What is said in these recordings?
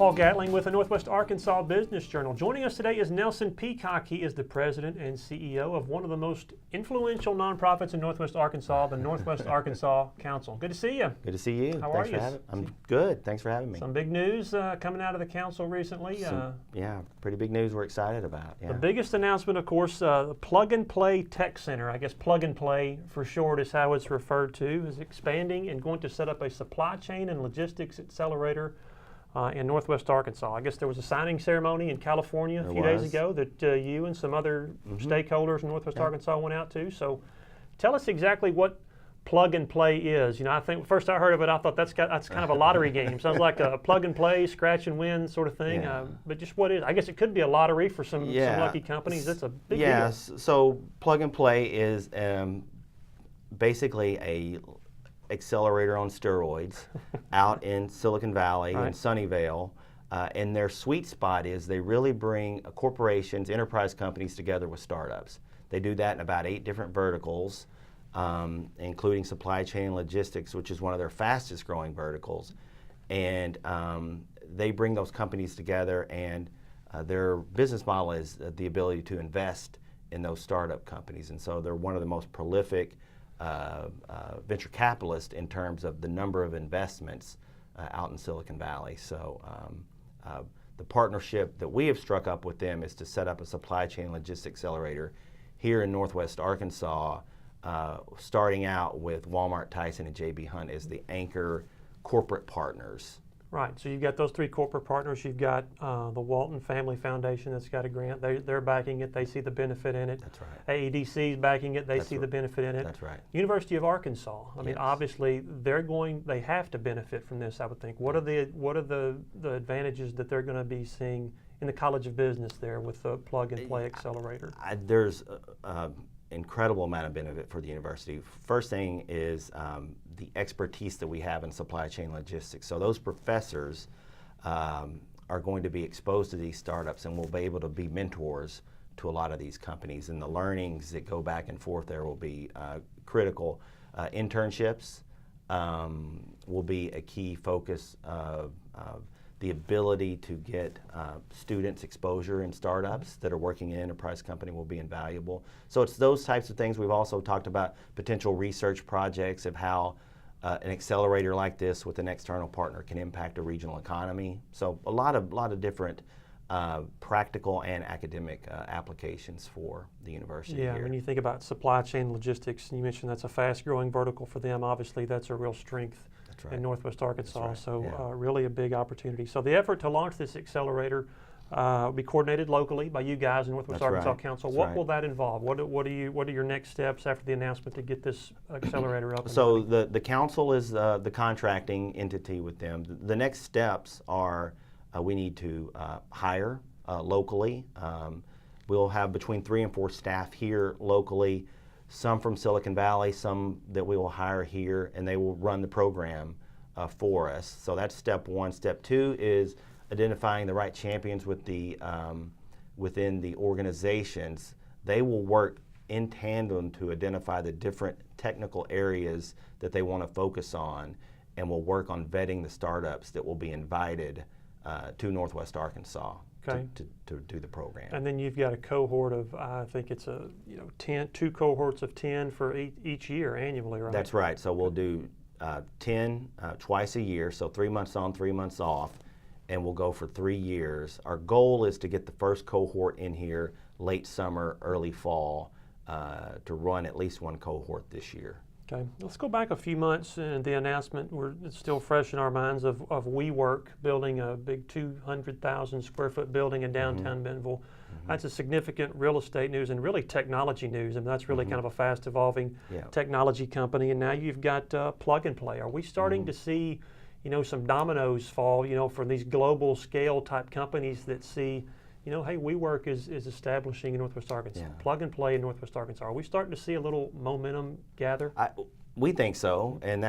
Paul Gatling with the Northwest Arkansas Business Journal. Joining us today is Nelson Peacock. He is the president and CEO of one of the most influential nonprofits in Northwest Arkansas, the Northwest Arkansas Council. Good to see you. Good to see you. How are you? I'm good. Thanks for having me. Some big news coming out of the council recently. Yeah, pretty big news we're excited about. Yeah. The biggest announcement, of course, the Plug and Play Tech Center, I guess Plug and Play for short is how it's referred to, is expanding and going to set up a supply chain and logistics accelerator in Northwest Arkansas. I guess there was a signing ceremony in California a few days ago that you and some other stakeholders in Northwest Arkansas went out to. So tell us exactly what Plug and Play is. You know, I think first I heard of it, I thought that's kind of a lottery game. Sounds like a plug and play, scratch and win sort of thing. Yeah. But just what is? I guess it could be a lottery for some lucky companies. That's a big deal. Yes. So Plug and Play is basically a accelerator on steroids out in Silicon Valley and Sunnyvale. And their sweet spot is they really bring corporations, enterprise companies together with startups. They do that in about 8 different verticals, including supply chain logistics, which is one of their fastest growing verticals. And they bring those companies together, and their business model is the ability to invest in those startup companies. And so they're one of the most prolific venture capitalists in terms of the number of investments out in Silicon Valley. So the partnership that we have struck up with them is to set up a supply chain logistics accelerator here in Northwest Arkansas, starting out with Walmart, Tyson, and J.B. Hunt as the anchor corporate partners. Right, so you've got those 3 corporate partners. You've got the Walton Family Foundation that's got a grant. They're backing it. They see the benefit in it. That's right. AEDC is backing it. They see the benefit in it. That's right. University of Arkansas. I mean, obviously, they have to benefit from this, I would think. What are the advantages that they're going to be seeing in the College of Business there with the Plug and Play Accelerator? There's incredible amount of benefit for the university. First thing is the expertise that we have in supply chain logistics. So those professors are going to be exposed to these startups and will be able to be mentors to a lot of these companies. And the learnings that go back and forth there will be critical. Internships will be a key focus of the ability to get students exposure in startups that are working in an enterprise company will be invaluable. So it's those types of things. We've also talked about potential research projects of how an accelerator like this with an external partner can impact a regional economy. So a lot of different practical and academic applications for the university here. When you think about supply chain logistics, you mentioned that's a fast-growing vertical for them. Obviously, that's a real strength in Northwest Arkansas, so really a big opportunity. So the effort to launch this accelerator will be coordinated locally by you guys in Northwest Arkansas Council. What will that involve? What are your next steps after the announcement to get this accelerator up? So the council is the contracting entity with them. The next steps are we need to hire locally. We'll have between 3 and 4 staff here locally. Some from Silicon Valley, some that we will hire here, and they will run the program for us. So that's step 1. Step 2 is identifying the right champions with the, within the organizations. They will work in tandem to identify the different technical areas that they want to focus on, and will work on vetting the startups that will be invited to Northwest Arkansas. To do the program. And then you've got a cohort of, I think it's 2 cohorts of 10 for each year annually, right? That's right. So we'll do 10 twice a year, so 3 months on, 3 months off, and we'll go for 3 years. Our goal is to get the first cohort in here late summer, early fall, to run at least 1 cohort this year. Okay, let's go back a few months and the announcement, it's still fresh in our minds of WeWork building a big 200,000 square foot building in downtown Bentonville. That's a significant real estate news and really technology news, and that's really kind of a fast evolving technology company. And now you've got Plug and Play. Are we starting to see, some dominoes fall, from these global scale type companies that see, hey, WeWork is establishing in Northwest Arkansas. Plug and Play in Northwest Arkansas. Are we starting to see a little momentum gather? We think so, and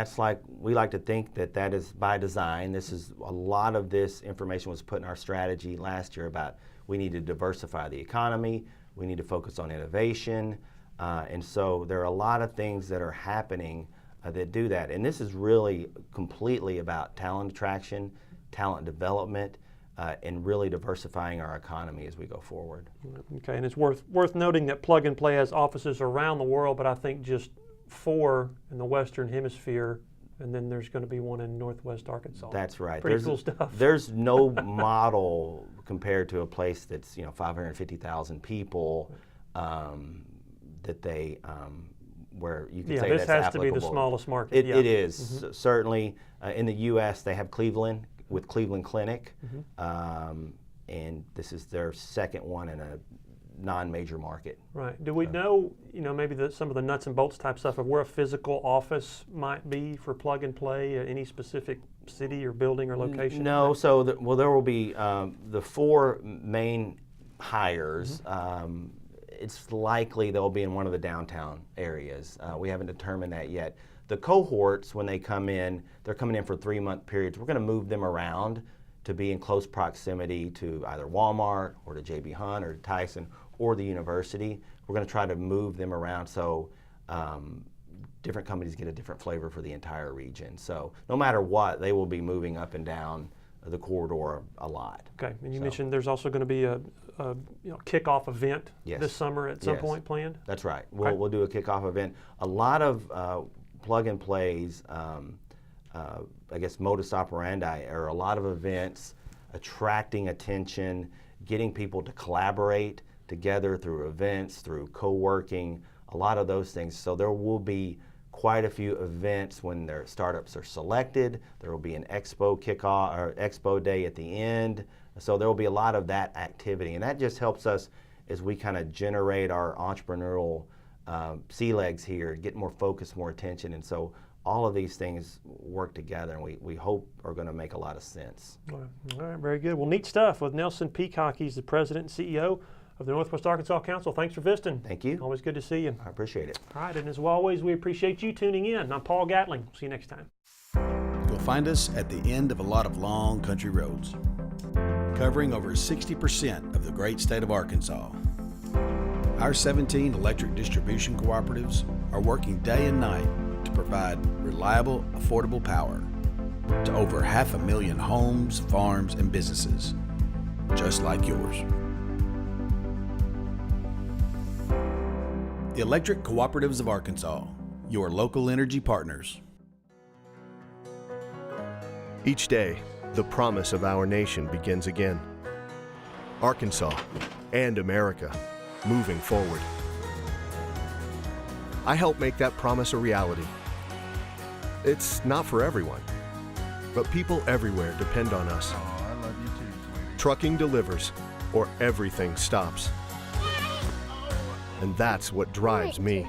we like to think that is by design. A lot of this information was put in our strategy last year about we need to diversify the economy, we need to focus on innovation, and so there are a lot of things that are happening that do that. And this is really completely about talent attraction, talent development. and really diversifying our economy as we go forward. Okay, and it's worth noting that Plug and Play has offices around the world, but I think just 4 in the Western Hemisphere, and then there's going to be one in Northwest Arkansas. That's right. Pretty cool stuff. There's no model compared to a place that's 550,000 people that they where you can say this that's has to be the applicable. smallest market. It is certainly in the U.S. They have Cleveland with Cleveland Clinic, and this is their second one in a non-major market. Right. Do we know, maybe some of the nuts and bolts type stuff of where a physical office might be for Plug and Play, any specific city or building or location? No. So, there will be the 4 main hires. It's likely they'll be in one of the downtown areas. We haven't determined that yet. The cohorts, when they come in, they're coming in for 3-month periods. We're going to move them around to be in close proximity to either Walmart or to J.B. Hunt or to Tyson or the university. We're going to try to move them around so different companies get a different flavor for the entire region. So no matter what, they will be moving up and down the corridor a lot. Okay, and you mentioned there's also going to be a kickoff event Yes. this summer at some point planned? That's right. Okay. We'll do a kickoff event. A lot of Plug and Play's, I guess, modus operandi are a lot of events attracting attention, getting people to collaborate together through events, through co-working, a lot of those things. So there will be quite a few events when their startups are selected. There will be an expo kickoff or expo day at the end. So there will be a lot of that activity, and that just helps us as we kind of generate our entrepreneurial sea legs here, get more focus, more attention, and so all of these things work together, and we hope are going to make a lot of sense. All right, very good. Well, neat stuff with Nelson Peacock. He's the president and CEO of the Northwest Arkansas Council. Thanks for visiting. Thank you. Always good to see you. I appreciate it. All right, and as always, we appreciate you tuning in. I'm Paul Gatling. See you next time. You'll find us at the end of a lot of long country roads, covering over 60% of the great state of Arkansas. Our 17 electric distribution cooperatives are working day and night to provide reliable, affordable power to over 500,000 homes, farms, and businesses, just like yours. The Electric Cooperatives of Arkansas, your local energy partners. Each day, the promise of our nation begins again. Arkansas and America moving forward. I help make that promise a reality. It's not for everyone, but people everywhere depend on us. Oh, I love you too, sweetie. Trucking delivers, or everything stops. And that's what drives me.